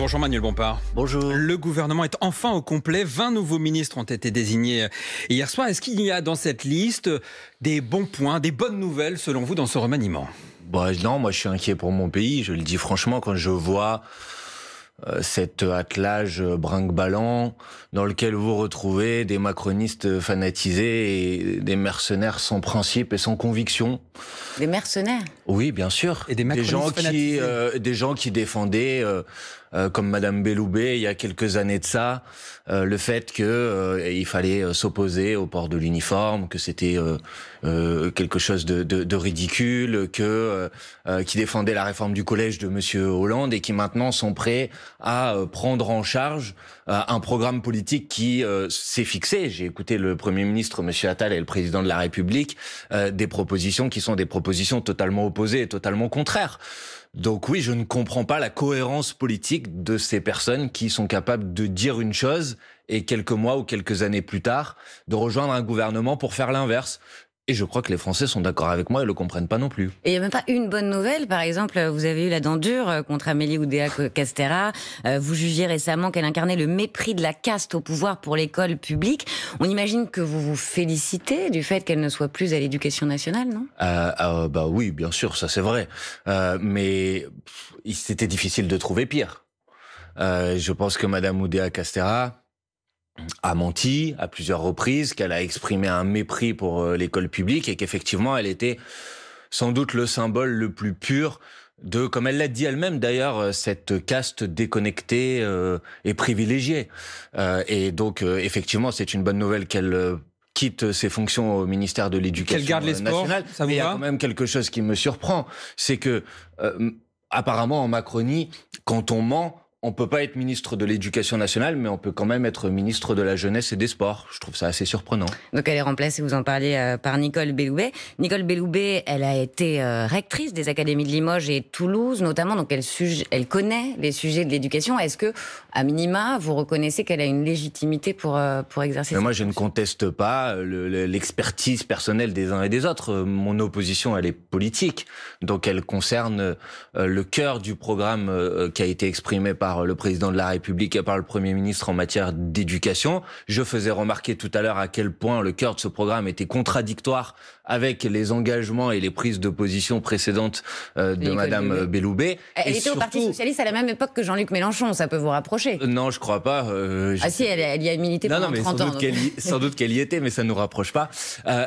Bonjour Manuel Bompard. Bonjour. Le gouvernement est enfin au complet. 20 nouveaux ministres ont été désignés hier soir. Est-ce qu'il y a dans cette liste des bons points, des bonnes nouvelles selon vous dans ce remaniement ? Non, moi je suis inquiet pour mon pays, je le dis franchement, quand je vois cet attelage brinque-ballant dans lequel vous retrouvez des macronistes fanatisés et des mercenaires sans principe et sans conviction. Des mercenaires ? Oui, bien sûr. Et des gens qui défendaient, comme Madame Belloubet il y a quelques années de ça, le fait que il fallait s'opposer au port de l'uniforme, que c'était quelque chose de ridicule, qui défendaient la réforme du collège de Monsieur Hollande et qui maintenant sont prêts à prendre en charge un programme politique qui s'est fixé. J'ai écouté le Premier ministre, Monsieur Attal, et le Président de la République, des propositions qui sont des propositions totalement opposées et totalement contraires. Donc oui, je ne comprends pas la cohérence politique de ces personnes qui sont capables de dire une chose et quelques mois ou quelques années plus tard, de rejoindre un gouvernement pour faire l'inverse. Et je crois que les Français sont d'accord avec moi et le comprennent pas non plus. Et il n'y a même pas une bonne nouvelle. Par exemple, vous avez eu la dent dure contre Amélie Oudéa-Castéra. Vous jugiez récemment qu'elle incarnait le mépris de la caste au pouvoir pour l'école publique. On imagine que vous vous félicitez du fait qu'elle ne soit plus à l'Éducation nationale, non ? Oui, bien sûr, ça c'est vrai. Mais c'était difficile de trouver pire. Je pense que Madame Oudéa-Castéra a menti à plusieurs reprises, qu'elle a exprimé un mépris pour l'école publique et qu'effectivement elle était sans doute le symbole le plus pur de, comme elle l'a dit elle-même d'ailleurs, cette caste déconnectée et privilégiée. Et donc effectivement c'est une bonne nouvelle qu'elle quitte ses fonctions au ministère de l'Éducation Qu'elle garde les sports, nationale. ça vous Mais il y va ? a quand même quelque chose qui me surprend, c'est que apparemment en Macronie, quand on ment, on peut pas être ministre de l'Éducation nationale, mais on peut quand même être ministre de la Jeunesse et des Sports. Je trouve ça assez surprenant. Donc elle est remplacée, vous en parliez, par Nicole Belloubet. Nicole Belloubet, elle a été rectrice des académies de Limoges et Toulouse, notamment. Donc elle connaît les sujets de l'éducation. Est-ce que, à minima, vous reconnaissez qu'elle a une légitimité pour exercer Mais moi, cette je ne fonction ? conteste pas l'expertise personnelle des uns et des autres. Mon opposition, elle est politique. Donc elle concerne le cœur du programme qui a été exprimé par le président de la République et par le Premier ministre en matière d'éducation. Je faisais remarquer tout à l'heure à quel point le cœur de ce programme était contradictoire avec les engagements et les prises de position précédentes de Madame Belloubet. Elle était au Parti Socialiste à la même époque que Jean-Luc Mélenchon, ça peut vous rapprocher. Non, je crois pas. Si, elle y a milité pendant 30 ans. Sans doute qu'elle y était, mais ça ne nous rapproche pas.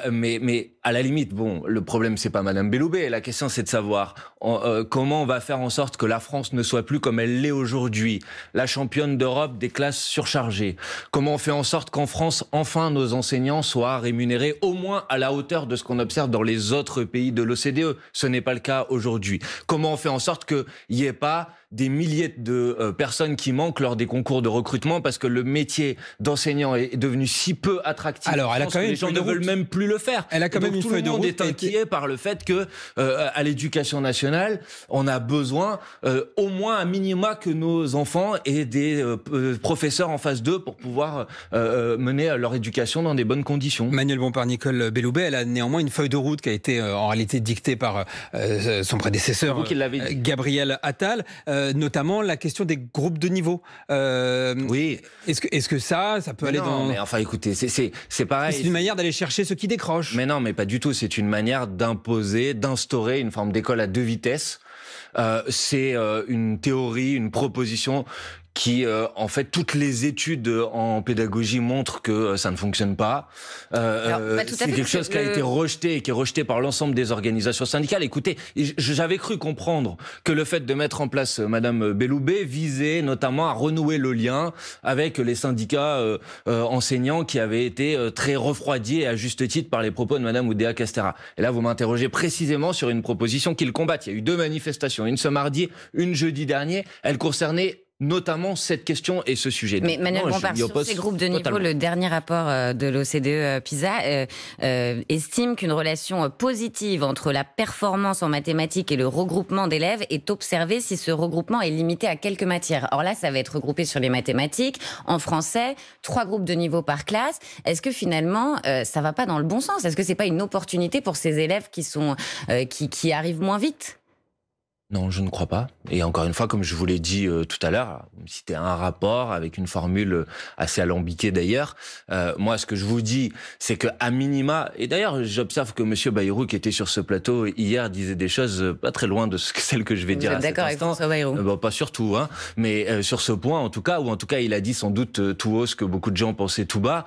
Mais à la limite, bon, le problème c'est pas Madame Belloubet. La question c'est de savoir comment on va faire en sorte que la France ne soit plus comme elle l'est aujourd'hui, la championne d'Europe des classes surchargées. Comment on fait en sorte qu'en France, enfin, nos enseignants soient rémunérés au moins à la hauteur de ce qu'on observe dans les autres pays de l'OCDE. Ce n'est pas le cas aujourd'hui. Comment on fait en sorte qu'il n'y ait pas des milliers de personnes qui manquent lors des concours de recrutement parce que le métier d'enseignant est devenu si peu attractif. Alors, elle a quand même les gens ne veulent même plus le faire. Elle a quand même une feuille de route. Tout le monde est inquiet par le fait que à l'Éducation nationale, on a besoin au moins un minima que nos enfants aient des professeurs en face d'eux pour pouvoir mener leur éducation dans des bonnes conditions. Manuel Bompard, Nicole Belloubet, elle a néanmoins une feuille de route qui a été en réalité dictée par son prédécesseur, Gabriel Attal. Notamment la question des groupes de niveau. Oui. Est-ce que ça peut aller dans... Mais enfin, écoutez, c'est pareil. C'est une manière d'aller chercher ceux qui décrochent. Mais non, mais pas du tout. C'est une manière d'instaurer une forme d'école à deux vitesses. C'est une théorie, une proposition qui, en fait, toutes les études en pédagogie montrent que ça ne fonctionne pas. C'est quelque chose qui a été rejeté et qui est rejeté par l'ensemble des organisations syndicales. Écoutez, j'avais cru comprendre que le fait de mettre en place Madame Belloubet visait notamment à renouer le lien avec les syndicats enseignants qui avaient été très refroidis et à juste titre par les propos de Madame Oudéa-Castéra. Et là, vous m'interrogez précisément sur une proposition qu'ils combattent. Il y a eu 2 manifestations, une ce mardi, une jeudi dernier. Elles concernaient notamment cette question et ce sujet. Mais Manuel Bompard, sur ces groupes de niveau, le dernier rapport de l'OCDE PISA estime qu'une relation positive entre la performance en mathématiques et le regroupement d'élèves est observée si ce regroupement est limité à quelques matières. Or là, ça va être regroupé sur les mathématiques, en français, 3 groupes de niveau par classe. Est-ce que finalement, ça va pas dans le bon sens ? Est-ce que c'est pas une opportunité pour ces élèves qui arrivent moins vite ? Non, je ne crois pas. Et encore une fois, comme je vous l'ai dit tout à l'heure, c'était un rapport avec une formule assez alambiquée d'ailleurs. Moi, ce que je vous dis, c'est que à minima, et d'ailleurs, j'observe que Monsieur Bayrou, qui était sur ce plateau hier, disait des choses pas très loin de celles que je vais dire à cet instant. Vous êtes d'accord avec François Bayrou? Bon, pas surtout, hein, mais sur ce point, en tout cas, ou en tout cas, il a dit sans doute tout haut ce que beaucoup de gens pensaient tout bas,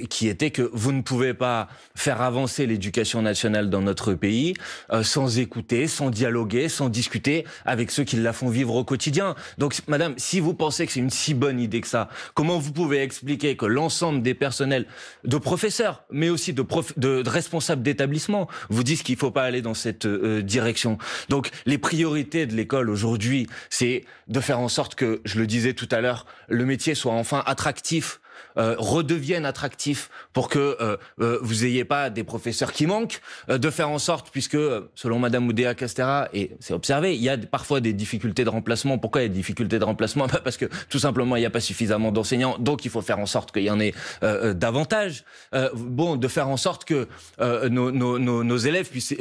qui était que vous ne pouvez pas faire avancer l'éducation nationale dans notre pays sans écouter, sans dialoguer, sans discuter avec ceux qui la font vivre au quotidien. Donc, madame, si vous pensez que c'est une si bonne idée que ça, comment vous pouvez expliquer que l'ensemble des personnels, de professeurs, mais aussi de responsables d'établissement, vous disent qu'il ne faut pas aller dans cette direction? Donc, les priorités de l'école aujourd'hui, c'est de faire en sorte que, je le disais tout à l'heure, le métier soit enfin attractif, redeviennent attractifs pour que vous ayez pas des professeurs qui manquent, de faire en sorte, puisque selon Madame Oudéa Castéra, et c'est observé, il y a parfois des difficultés de remplacement. Pourquoi il y a des difficultés de remplacement? Parce que tout simplement il n'y a pas suffisamment d'enseignants, donc il faut faire en sorte qu'il y en ait davantage. De faire en sorte que nos élèves puissent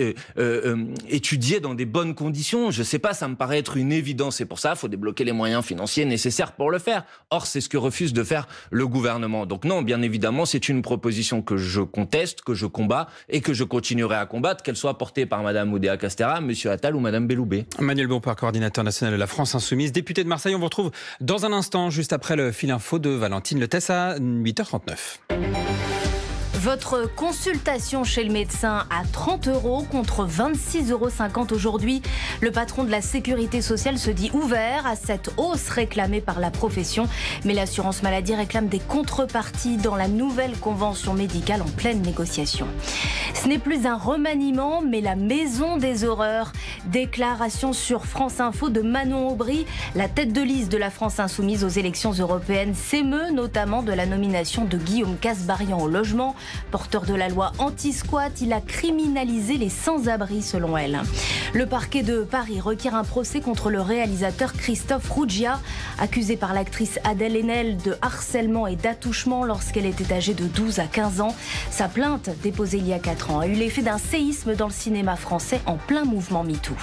étudier dans des bonnes conditions. Je sais pas, ça me paraît être une évidence, et pour ça il faut débloquer les moyens financiers nécessaires pour le faire. Or c'est ce que refuse de faire le gouvernement. Donc non, bien évidemment, c'est une proposition que je conteste, que je combats et que je continuerai à combattre, qu'elle soit portée par Madame Oudéa Castéra, Monsieur Attal ou Madame Belloubet. Manuel Bompard, coordinateur national de la France Insoumise, député de Marseille. On vous retrouve dans un instant, juste après le fil info de Valentine Letès à 8h39. Votre consultation chez le médecin à 30 € contre 26,50 € aujourd'hui. Le patron de la sécurité sociale se dit ouvert à cette hausse réclamée par la profession. Mais l'assurance maladie réclame des contreparties dans la nouvelle convention médicale en pleine négociation. Ce n'est plus un remaniement, mais la maison des horreurs. Déclaration sur France Info de Manon Aubry. La tête de liste de la France Insoumise aux élections européennes s'émeut notamment de la nomination de Guillaume Kasbarian au logement. Porteur de la loi anti-squat, il a criminalisé les sans-abri selon elle. Le parquet de Paris requiert un procès contre le réalisateur Christophe Ruggia, accusé par l'actrice Adèle Haenel de harcèlement et d'attouchement lorsqu'elle était âgée de 12 à 15 ans. Sa plainte, déposée il y a 4 ans, a eu l'effet d'un séisme dans le cinéma français en plein mouvement MeToo.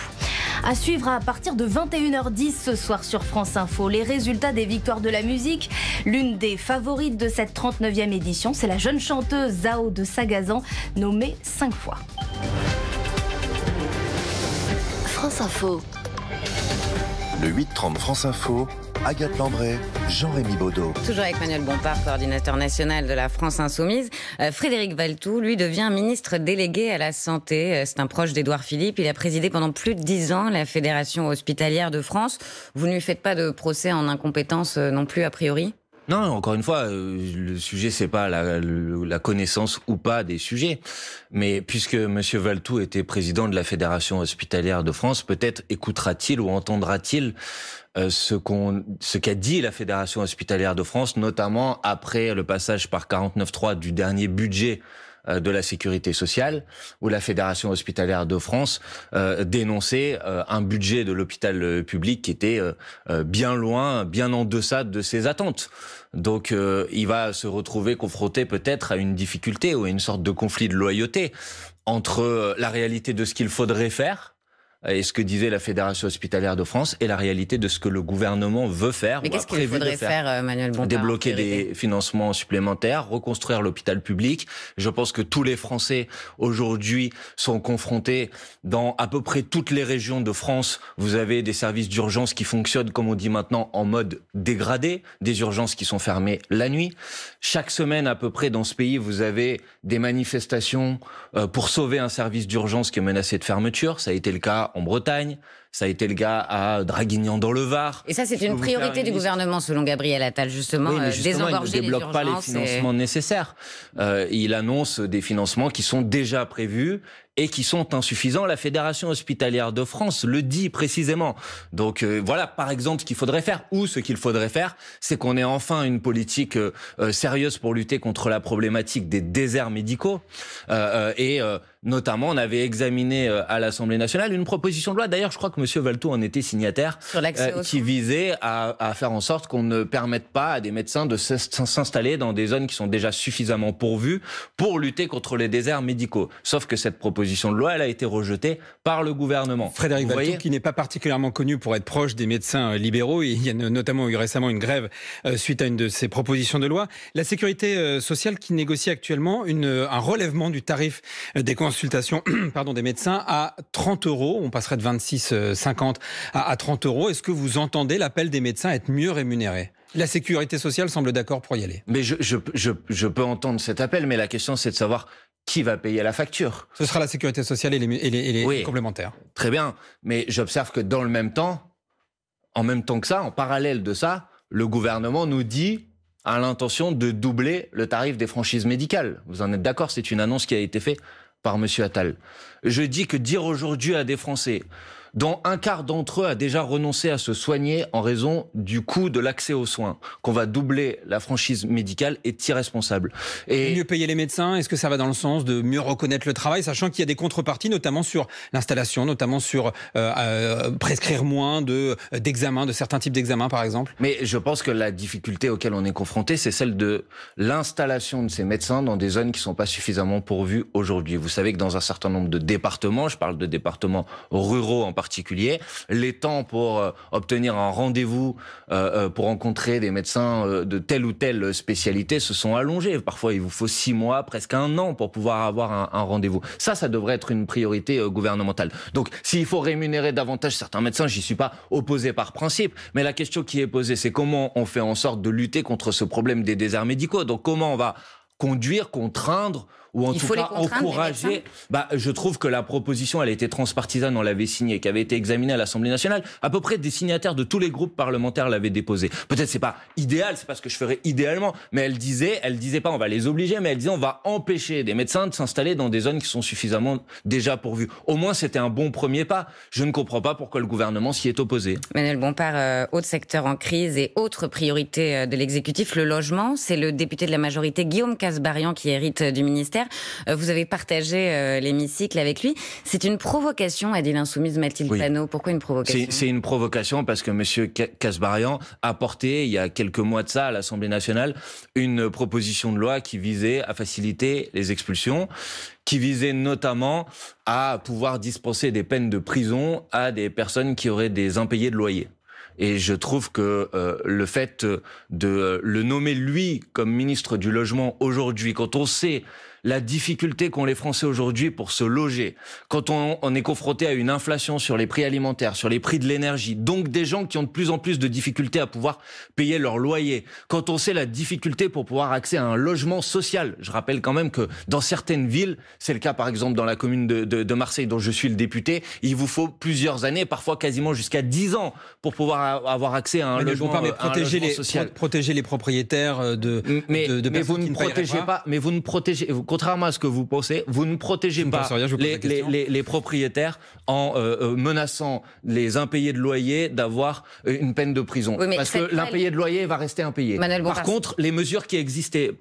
À suivre à partir de 21h10 ce soir sur France Info, les résultats des victoires de la musique. L'une des favorites de cette 39e édition, c'est la jeune chanteuse Zao de Sagazan, nommée 5 fois. France Info. Le 8-30 France Info. Agathe Landré, Jean-Rémy Baudot. Toujours avec Manuel Bompard, coordinateur national de la France Insoumise. Frédéric Valletoux, lui, devient ministre délégué à la Santé. C'est un proche d'Édouard Philippe. Il a présidé pendant plus de 10 ans la Fédération hospitalière de France. Vous ne lui faites pas de procès en incompétence non plus, a priori ? Non, encore une fois, le sujet, c'est pas la connaissance ou pas des sujets. Mais puisque Monsieur Valletoux était président de la Fédération hospitalière de France, peut-être écoutera-t-il ou entendra-t-il ce qu'a dit la Fédération hospitalière de France, notamment après le passage par 49.3 du dernier budget de la sécurité sociale, où la Fédération hospitalière de France dénonçait un budget de l'hôpital public qui était bien loin, bien en deçà de ses attentes. Donc il va se retrouver confronté peut-être à une difficulté ou à une sorte de conflit de loyauté entre la réalité de ce qu'il faudrait faire et ce que disait la Fédération hospitalière de France et la réalité de ce que le gouvernement veut faire. Mais qu'est-ce qu'il faudrait faire, Manuel Bompard? Débloquer des financements supplémentaires, reconstruire l'hôpital public. Je pense que tous les Français aujourd'hui sont confrontés dans à peu près toutes les régions de France. Vous avez des services d'urgence qui fonctionnent, comme on dit maintenant, en mode dégradé, des urgences qui sont fermées la nuit. Chaque semaine, à peu près, dans ce pays, vous avez des manifestations pour sauver un service d'urgence qui est menacé de fermeture. Ça a été le cas en Bretagne, ça a été le cas à Draguignan dans le Var. Et ça, c'est une priorité du gouvernement, selon Gabriel Attal, justement, oui, désengorger les urgences. Il ne débloque pas les financements nécessaires. Il annonce des financements qui sont déjà prévus et qui sont insuffisants. La Fédération hospitalière de France le dit précisément. Donc voilà, par exemple, ce qu'il faudrait faire, ou ce qu'il faudrait faire, c'est qu'on ait enfin une politique sérieuse pour lutter contre la problématique des déserts médicaux. Notamment, on avait examiné à l'Assemblée nationale une proposition de loi. D'ailleurs, je crois que M. Monsieur Valtou en était signataire, qui visait à faire en sorte qu'on ne permette pas à des médecins de s'installer dans des zones qui sont déjà suffisamment pourvues pour lutter contre les déserts médicaux. Sauf que cette proposition de loi, elle a été rejetée par le gouvernement. Frédéric Valtou, qui n'est pas particulièrement connu pour être proche des médecins libéraux, il y a notamment eu récemment une grève suite à une de ces propositions de loi. La sécurité sociale qui négocie actuellement un relèvement du tarif des consultations des médecins à 30 €. On passerait de 26,50 à 30 €. Est-ce que vous entendez l'appel des médecins à être mieux rémunérés ? La sécurité sociale semble d'accord pour y aller. Mais je peux entendre cet appel, mais la question c'est de savoir qui va payer la facture. Ce sera la sécurité sociale et les complémentaires. Très bien, mais j'observe que dans le même temps, en même temps que ça, en parallèle de ça, le gouvernement nous dit a l'intention de doubler le tarif des franchises médicales. Vous en êtes d'accord ? C'est une annonce qui a été faite par M. Attal. Je dis que dire aujourd'hui à des Français dont un quart d'entre eux a déjà renoncé à se soigner en raison du coût de l'accès aux soins, qu'on va doubler la franchise médicale est irresponsable. Et mieux payer les médecins, est-ce que ça va dans le sens de mieux reconnaître le travail, sachant qu'il y a des contreparties, notamment sur l'installation, notamment sur prescrire moins d'examens, de certains types d'examens par exemple ? Mais je pense que la difficulté auquel on est confronté, c'est celle de l'installation de ces médecins dans des zones qui ne sont pas suffisamment pourvues aujourd'hui. Vous savez que dans un certain nombre de départements, je parle de départements ruraux en particulier, les temps pour obtenir un rendez-vous pour rencontrer des médecins de telle ou telle spécialité se sont allongés. Parfois, il vous faut 6 mois, presque 1 an pour pouvoir avoir un rendez-vous. Ça devrait être une priorité gouvernementale. Donc, s'il faut rémunérer davantage certains médecins, j'y suis pas opposé par principe, mais la question qui est posée, c'est comment on fait en sorte de lutter contre ce problème des déserts médicaux. Donc, comment on va contraindre, ou en tout cas encourager. Je trouve que la proposition, elle a été transpartisane, on l'avait signée, qui avait été examinée à l'Assemblée nationale. À peu près des signataires de tous les groupes parlementaires l'avaient déposée. Peut-être c'est pas idéal, c'est pas ce que je ferais idéalement, mais elle disait pas on va les obliger, mais elle disait on va empêcher des médecins de s'installer dans des zones qui sont suffisamment déjà pourvues. Au moins c'était un bon premier pas. Je ne comprends pas pourquoi le gouvernement s'y est opposé. Manuel Bompard, autre secteur en crise et autre priorité de l'exécutif, le logement. C'est le député de la majorité Guillaume Kasbarian qui hérite du ministère. Vous avez partagé l'hémicycle avec lui. C'est une provocation, a dit l'insoumise Mathilde Panot. Pourquoi une provocation ? C'est une provocation parce que M. Kasbarian a porté, il y a quelques mois de ça, à l'Assemblée nationale, une proposition de loi qui visait à faciliter les expulsions, qui visait notamment à pouvoir dispenser des peines de prison à des personnes qui auraient des impayés de loyer. Et je trouve que le fait de le nommer lui comme ministre du logement aujourd'hui, quand on sait la difficulté qu'ont les Français aujourd'hui pour se loger, quand on est confronté à une inflation sur les prix alimentaires, sur les prix de l'énergie, donc des gens qui ont de plus en plus de difficultés à pouvoir payer leur loyer, quand on sait la difficulté pour pouvoir accéder à un logement social. Je rappelle quand même que dans certaines villes, c'est le cas par exemple dans la commune de Marseille dont je suis le député, il vous faut plusieurs années, parfois quasiment jusqu'à 10 ans pour pouvoir avoir accès à un logement social. Protéger les propriétaires de personnes qui ne protégez pas. Mais vous ne protégez, contrairement à ce que vous pensez, vous ne protégez pas les propriétaires en menaçant les impayés de loyer d'avoir une peine de prison. Oui, parce que l'impayé de loyer va rester impayé. Par contre, les mesures qui existaient,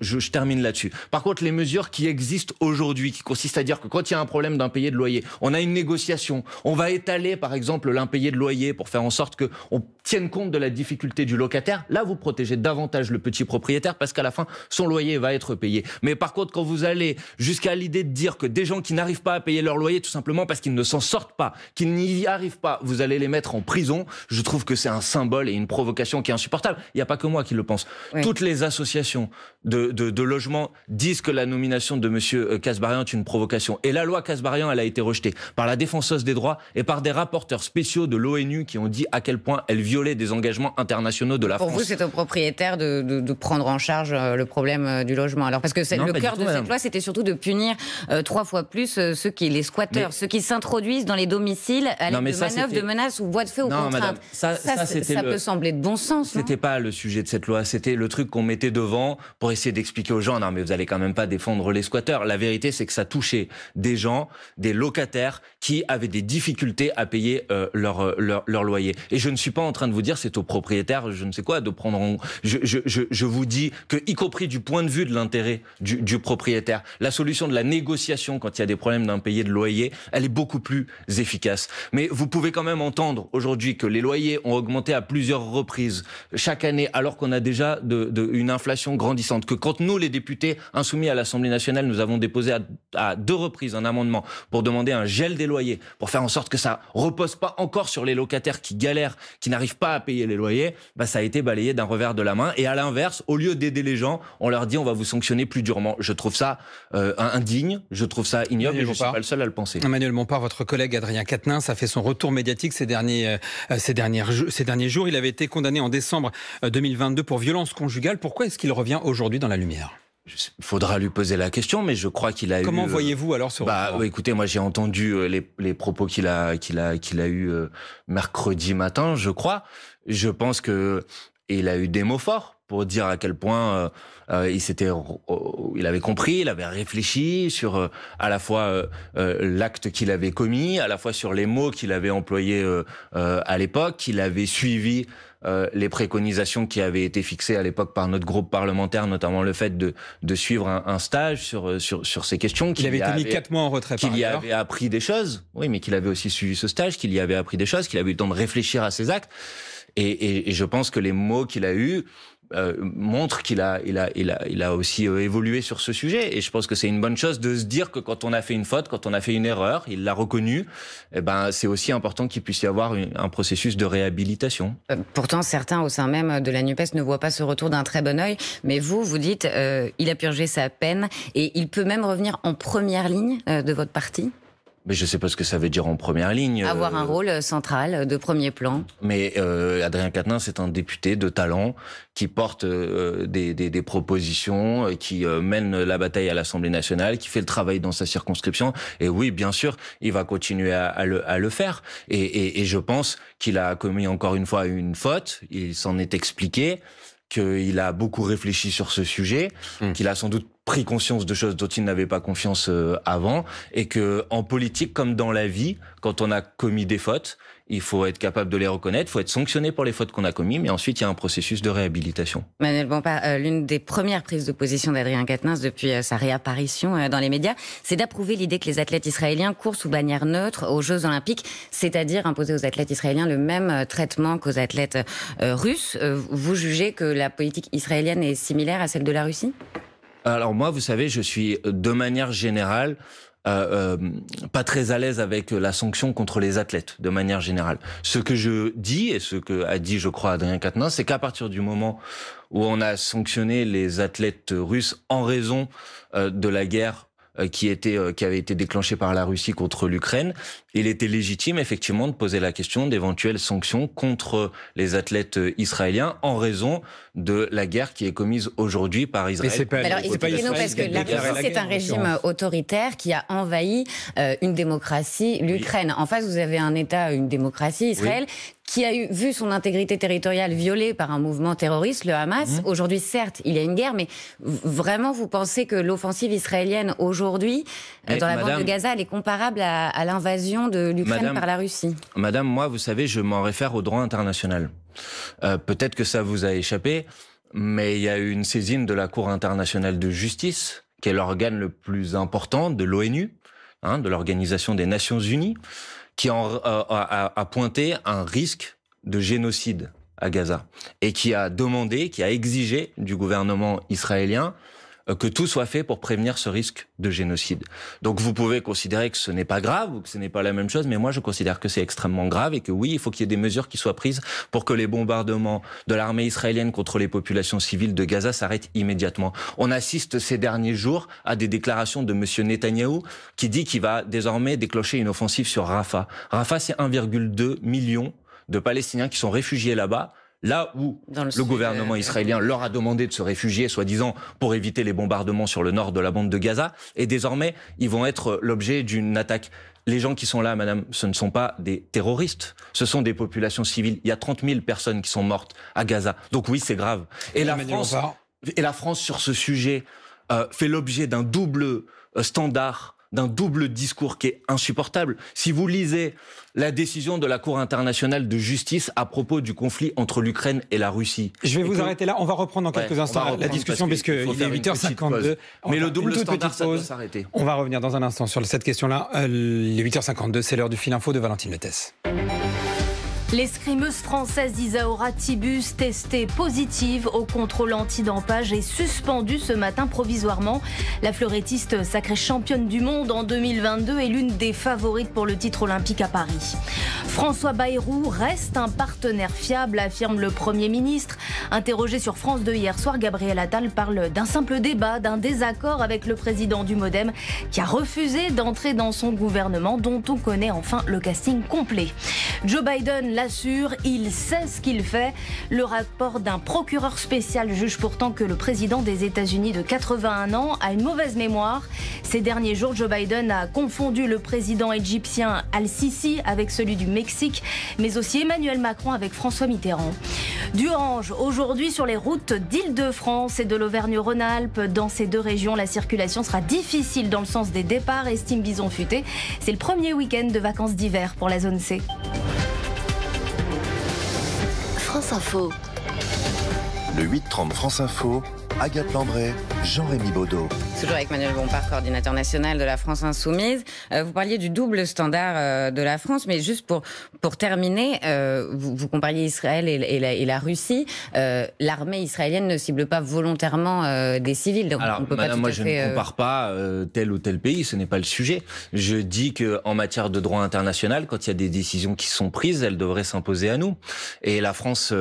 je termine là-dessus. Par contre, les mesures qui existent aujourd'hui, qui consistent à dire que quand il y a un problème d'impayé de loyer, on a une négociation, on va étaler par exemple l'impayé de loyer pour faire en sorte qu'on tienne compte de la difficulté du locataire. Là, vous protégez davantage le petit propriétaire parce qu'à la fin, son loyer va être payé. Mais par contre, quand vous allez jusqu'à l'idée de dire que des gens qui n'arrivent pas à payer leur loyer tout simplement parce qu'ils ne s'en sortent pas, qu'ils n'y arrivent pas, vous allez les mettre en prison, je trouve que c'est un symbole et une provocation qui est insupportable. Il n'y a pas que moi qui le pense. Oui. Toutes les associations de logement disent que la nomination de M. Kasbarian est une provocation. Et la loi Kasbarian, elle a été rejetée par la défenseuse des droits et par des rapporteurs spéciaux de l'ONU qui ont dit à quel point elle violait des engagements internationaux de la France. Pour vous, c'est aux propriétaires de prendre en charge le problème du logement. Alors, parce que le cœur de cette loi, c'était surtout de punir 3 fois plus les squatteurs, ceux qui s'introduisent dans les domiciles à l'aide de manœuvres, de menaces ou voies de fait ou contraintes. Ça peut sembler de bon sens. C'était pas le sujet de cette loi, c'était le truc qu'on mettait devant pour essayer d'expliquer aux gens, non mais vous allez quand même pas défendre les squatteurs. La vérité, c'est que ça touchait des gens, des locataires qui avaient des difficultés à payer leur loyer. Et je ne suis pas en train de vous dire c'est aux propriétaires, je ne sais quoi, de prendre je vous dis que, y compris du point de vue de l'intérêt du propriétaire, propriétaires. La solution de la négociation quand il y a des problèmes d'impayés de loyer, elle est beaucoup plus efficace. Mais vous pouvez quand même entendre aujourd'hui que les loyers ont augmenté à plusieurs reprises chaque année, alors qu'on a déjà une inflation grandissante. Que quand nous, les députés insoumis à l'Assemblée nationale, nous avons déposé à 2 reprises un amendement pour demander un gel des loyers, pour faire en sorte que ça repose pas encore sur les locataires qui galèrent, qui n'arrivent pas à payer les loyers, ça a été balayé d'un revers de la main. Et à l'inverse, au lieu d'aider les gens, on leur dit on va vous sanctionner plus durement. Je trouve ça indigne, je trouve ça ignoble, et je ne suis pas le seul à le penser. Emmanuel Bompard, votre collègue Adrien Quatennens a fait son retour médiatique ces derniers jours. Il avait été condamné en décembre 2022 pour violence conjugale. Pourquoi est-ce qu'il revient aujourd'hui dans la lumière ? Il faudra lui poser la question, mais je crois qu'il a eu... Comment voyez-vous alors ce retour ? Écoutez, moi j'ai entendu les propos qu'il a eu mercredi matin, je crois. Je pense que il a eu des mots forts pour dire à quel point il avait compris, il avait réfléchi sur à la fois l'acte qu'il avait commis, à la fois sur les mots qu'il avait employés à l'époque, qu'il avait suivi les préconisations qui avaient été fixées à l'époque par notre groupe parlementaire, notamment le fait de suivre un stage sur ces questions. Qu'il avait été mis 4 mois en retrait. Qu'il y avait appris des choses, oui, mais qu'il avait aussi suivi ce stage, qu'il y avait appris des choses, qu'il avait eu le temps de réfléchir à ses actes. Et je pense que les mots qu'il a eus montrent qu'il a aussi évolué sur ce sujet. Et je pense que c'est une bonne chose de se dire que quand on a fait une faute, quand on a fait une erreur, il l'a reconnu, c'est aussi important qu'il puisse y avoir un processus de réhabilitation. Pourtant, certains au sein même de la NUPES ne voient pas ce retour d'un très bon œil. Mais vous dites il a purgé sa peine et il peut même revenir en première ligne de votre parti ? Mais je sais pas ce que ça veut dire en première ligne. Avoir un rôle central, de premier plan. Mais Adrien Quatennens, c'est un député de talent qui porte des propositions, qui mène la bataille à l'Assemblée nationale, qui fait le travail dans sa circonscription. Et oui, bien sûr, il va continuer à le faire. Et je pense qu'il a commis encore une fois une faute. Il s'en est expliqué, qu'il a beaucoup réfléchi sur ce sujet, qu'il a sans doute pris conscience de choses dont il n'avait pas confiance avant, et que en politique comme dans la vie, quand on a commis des fautes, il faut être capable de les reconnaître, il faut être sanctionné pour les fautes qu'on a commises, mais ensuite il y a un processus de réhabilitation. Emmanuel Bompard, l'une des premières prises de position d'Adrien Quatennens depuis sa réapparition dans les médias, c'est d'approuver l'idée que les athlètes israéliens courent sous bannière neutre aux Jeux Olympiques, c'est-à-dire imposer aux athlètes israéliens le même traitement qu'aux athlètes russes. Vous jugez que la politique israélienne est similaire à celle de la Russie ? Alors moi, vous savez, je suis de manière générale pas très à l'aise avec la sanction contre les athlètes, de manière générale. Ce que je dis, et ce que a dit, je crois, Adrien Quatennens, c'est qu'à partir du moment où on a sanctionné les athlètes russes en raison de la guerre qui avait été déclenchée par la Russie contre l'Ukraine, il était légitime effectivement de poser la question d'éventuelles sanctions contre les athlètes israéliens en raison de la guerre qui est commise aujourd'hui par Israël. Alors expliquez-nous, parce que la Russie c'est un régime autoritaire qui a envahi une démocratie, l'Ukraine. En face vous avez un État, une démocratie, Israël, qui a vu son intégrité territoriale violée par un mouvement terroriste, le Hamas. Aujourd'hui, certes, il y a une guerre, mais vraiment, vous pensez que l'offensive israélienne aujourd'hui, dans la bande de Gaza, elle est comparable à l'invasion de l'Ukraine par la Russie ? Madame, moi, vous savez, je m'en réfère au droit international. Peut-être que ça vous a échappé, mais il y a eu une saisine de la Cour internationale de justice, qui est l'organe le plus important de l'ONU, de l'Organisation des Nations Unies, qui a pointé un risque de génocide à Gaza et qui a demandé, qui a exigé du gouvernement israélien que tout soit fait pour prévenir ce risque de génocide. Donc vous pouvez considérer que ce n'est pas grave ou que ce n'est pas la même chose, mais moi je considère que c'est extrêmement grave et que oui, il faut qu'il y ait des mesures qui soient prises pour que les bombardements de l'armée israélienne contre les populations civiles de Gaza s'arrêtent immédiatement. On assiste ces derniers jours à des déclarations de monsieur Netanyahou qui dit qu'il va désormais déclencher une offensive sur Rafah. Rafah, c'est 1,2 million de Palestiniens qui sont réfugiés là-bas. Là où le gouvernement israélien leur a demandé de se réfugier, soi-disant, pour éviter les bombardements sur le nord de la bande de Gaza. Et désormais, ils vont être l'objet d'une attaque. Les gens qui sont là, madame, ce ne sont pas des terroristes. Ce sont des populations civiles. Il y a 30 000 personnes qui sont mortes à Gaza. Donc oui, c'est grave. Et la France, sur ce sujet, fait l'objet d'un double standard d'un double discours qui est insupportable. Si vous lisez la décision de la Cour internationale de justice à propos du conflit entre l'Ukraine et la Russie. Je vais vous arrêter là. On va reprendre dans quelques instants la discussion puisqu'il est 8h52. Mais le double standard, ça doit s'arrêter. On va revenir dans un instant sur cette question-là. Les 8h52, c'est l'heure du fil info de Valentine Lettès. L'escrimeuse française Isaora Tibus, testée positive au contrôle anti-dopage, est suspendue ce matin provisoirement. La fleurettiste sacrée championne du monde en 2022 est l'une des favorites pour le titre olympique à Paris. François Bayrou reste un partenaire fiable, affirme le Premier ministre. Interrogé sur France 2 hier soir, Gabriel Attal parle d'un simple débat, d'un désaccord avec le président du MoDem qui a refusé d'entrer dans son gouvernement, dont on connaît enfin le casting complet. Joe Biden l'assure, il sait ce qu'il fait. Le rapport d'un procureur spécial juge pourtant que le président des États-Unis de 81 ans a une mauvaise mémoire. Ces derniers jours, Joe Biden a confondu le président égyptien Al-Sisi avec celui du Mexique, mais aussi Emmanuel Macron avec François Mitterrand. Du orange aujourd'hui sur les routes d'Île-de-France et de l'Auvergne-Rhône-Alpes. Dans ces deux régions, la circulation sera difficile dans le sens des départs, estime Bison Futé. C'est le premier week-end de vacances d'hiver pour la zone C. France Info. Le 8-30 France Info, Agathe Landré, Jean-Rémy Baudot. Toujours avec Manuel Bompard, coordinateur national de la France Insoumise. Vous parliez du double standard de la France, mais juste pour terminer, vous compariez Israël et la Russie. L'armée israélienne ne cible pas volontairement des civils. Donc alors, on peut madame, pas moi je ne compare pas tel ou tel pays, ce n'est pas le sujet. Je dis qu'en matière de droit international, quand il y a des décisions qui sont prises, elles devraient s'imposer à nous. Et la France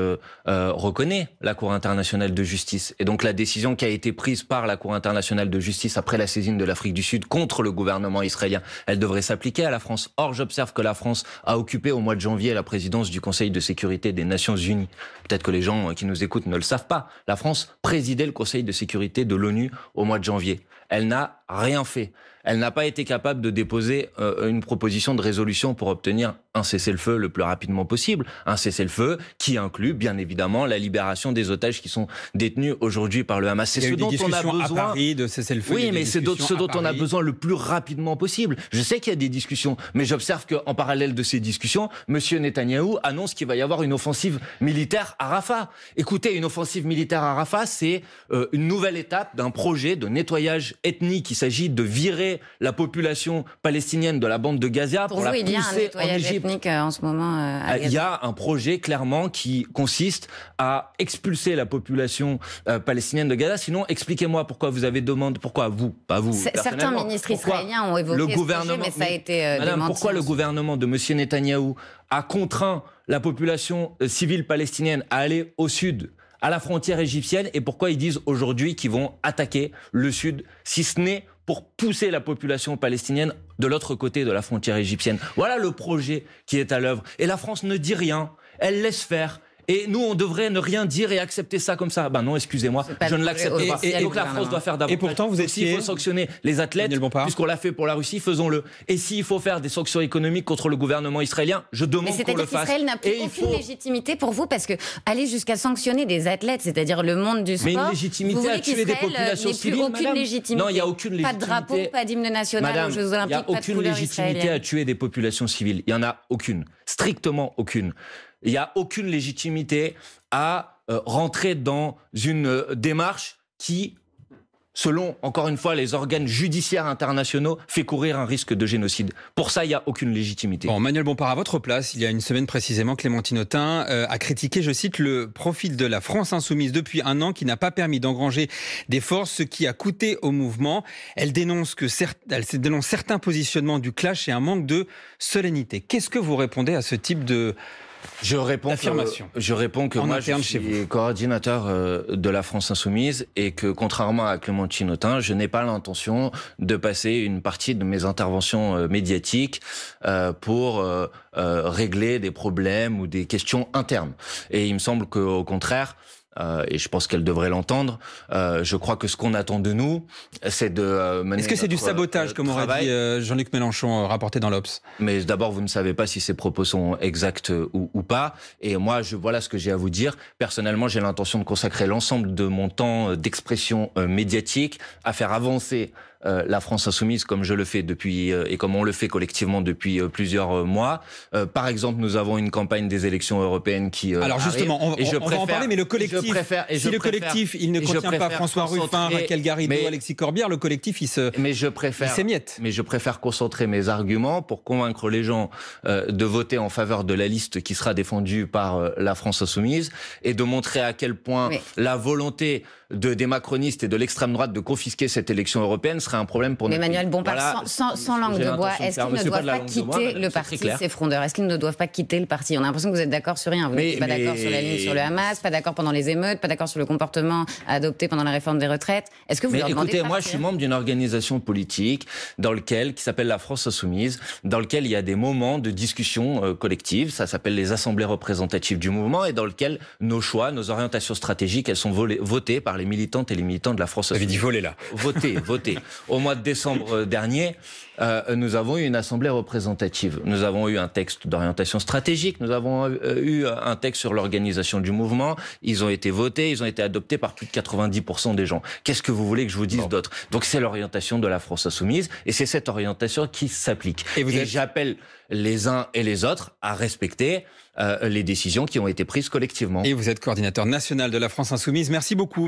reconnaît la Cour internationale de justice. Et donc la décision qui a été prise par la Cour internationale de justice après la saisine de l'Afrique du Sud contre le gouvernement israélien, elle devrait s'appliquer à la France. Or, j'observe que la France a occupé au mois de janvier la présidence du Conseil de sécurité des Nations Unies. Peut-être que les gens qui nous écoutent ne le savent pas. La France présidait le Conseil de sécurité de l'ONU au mois de janvier. Elle n'a rien fait. Elle n'a pas été capable de déposer une proposition de résolution pour obtenir un cessez-le-feu le plus rapidement possible. Un cessez-le-feu qui inclut, bien évidemment, la libération des otages qui sont détenus aujourd'hui par le Hamas. C'est ce dont on a besoin. À Paris, de cessez-le-feu. Oui, mais c'est ce dont on a besoin le plus rapidement possible. Je sais qu'il y a des discussions, mais j'observe qu'en parallèle de ces discussions, M. Netanyahou annonce qu'il va y avoir une offensive militaire à Rafah. Écoutez, une offensive militaire à Rafah, c'est une nouvelle étape d'un projet de nettoyage ethnique. Il s'agit de virer la population palestinienne de la bande de Gaza pour la pousser en Égypte. Il y a un nettoyage ethnique en ce moment à Gaza. Il y a un projet clairement qui consiste à expulser la population palestinienne de Gaza. Sinon, expliquez-moi pourquoi vous avez demandé, pourquoi vous, pas vous Certains ministres israéliens ont évoqué ce projet, mais ça a été démenti. Pourquoi le gouvernement de M. Netanyahou a contraint la population civile palestinienne à aller au sud, à la frontière égyptienne, et pourquoi ils disent aujourd'hui qu'ils vont attaquer le sud, si ce n'est pour pousser la population palestinienne de l'autre côté de la frontière égyptienne. Voilà le projet qui est à l'œuvre. Et la France ne dit rien, elle laisse faire. Et nous, on devrait ne rien dire et accepter ça comme ça. Ben non, excusez-moi, je ne l'accepte pas. Et donc la France doit faire davantage. Et pourtant, vous étiez... S'il faut sanctionner les athlètes, puisqu'on l'a fait pour la Russie, faisons-le. Et s'il faut faire des sanctions économiques contre le gouvernement israélien, je demande qu'on le fasse. C'est-à-dire qu'Israël n'a plus aucune légitimité pour vous, parce que aller jusqu'à sanctionner des athlètes, c'est-à-dire le monde du sport... Mais une légitimité à tuer des populations civiles, aucune légitimité. Non, il n'y a aucune légitimité. Pas de drapeau, pas d'hymne national aux Jeux Olympiques, pas de couleur israélienne. Il n'y a aucune légitimité à tuer des populations civiles. Il n'y en a aucune. Strictement aucune. Il n'y a aucune légitimité à rentrer dans une démarche qui, selon, encore une fois, les organes judiciaires internationaux, fait courir un risque de génocide. Pour ça, il n'y a aucune légitimité. Bon, Manuel Bompard, à votre place, il y a une semaine précisément, Clémentine Autain a critiqué, je cite, le profil de la France Insoumise depuis un an qui n'a pas permis d'engranger des forces, ce qui a coûté au mouvement. Elle dénonce certains positionnements du clash et un manque de solennité. Qu'est-ce que vous répondez à ce type de... Je réponds que moi, je suis coordinateur de la France Insoumise et que, contrairement à Clémentine Autain, je n'ai pas l'intention de passer une partie de mes interventions médiatiques pour régler des problèmes ou des questions internes. Et il me semble qu'au contraire, et je pense qu'elle devrait l'entendre, je crois que ce qu'on attend de nous, c'est de mener. Est-ce que c'est du sabotage, comme aurait dit Jean-Luc Mélenchon, rapporté dans l'Obs? Mais d'abord, vous ne savez pas si ces propos sont exacts ou pas. Et moi, voilà ce que j'ai à vous dire. Personnellement, j'ai l'intention de consacrer l'ensemble de mon temps d'expression médiatique à faire avancer la France Insoumise, comme je le fais depuis et comme on le fait collectivement depuis plusieurs mois. Par exemple, nous avons une campagne des élections européennes qui alors justement, arrive, on va en parler, mais le collectif, si le collectif, il ne contient pas François Ruffin, Raquel Garrido, Alexis Corbière, le collectif, il s'émiette. Mais je préfère concentrer mes arguments pour convaincre les gens de voter en faveur de la liste qui sera défendue par la France Insoumise et de montrer à quel point la volonté des macronistes et de l'extrême droite de confisquer cette élection européenne serait un problème pour nous. Emmanuel Bompard, sans langue de bois, est-ce qu'ils ne doivent pas quitter le parti, ces frondeurs? Est-ce qu'ils ne doivent pas quitter le parti? On a l'impression que vous êtes d'accord sur rien. Vous n'êtes pas d'accord sur la ligne sur le Hamas, pas d'accord pendant les émeutes, pas d'accord sur le comportement adopté pendant la réforme des retraites. Est-ce que vous leur demandez de partir? Moi, je suis membre d'une organisation politique qui s'appelle la France Insoumise, dans lequel il y a des moments de discussion collective. Ça s'appelle les assemblées représentatives du mouvement et dans lequel nos choix, nos orientations stratégiques, elles sont votées par les militantes et les militants de la France Insoumise. Vous avez dit voler là. Voter. Au mois de décembre dernier, nous avons eu une assemblée représentative. Nous avons eu un texte d'orientation stratégique. Nous avons eu un texte sur l'organisation du mouvement. Ils ont été votés, ils ont été adoptés par plus de 90% des gens. Qu'est-ce que vous voulez que je vous dise d'autre? Donc c'est l'orientation de la France Insoumise et c'est cette orientation qui s'applique. Et j'appelle les uns et les autres à respecter les décisions qui ont été prises collectivement. Et vous êtes coordinateur national de la France Insoumise. Merci beaucoup.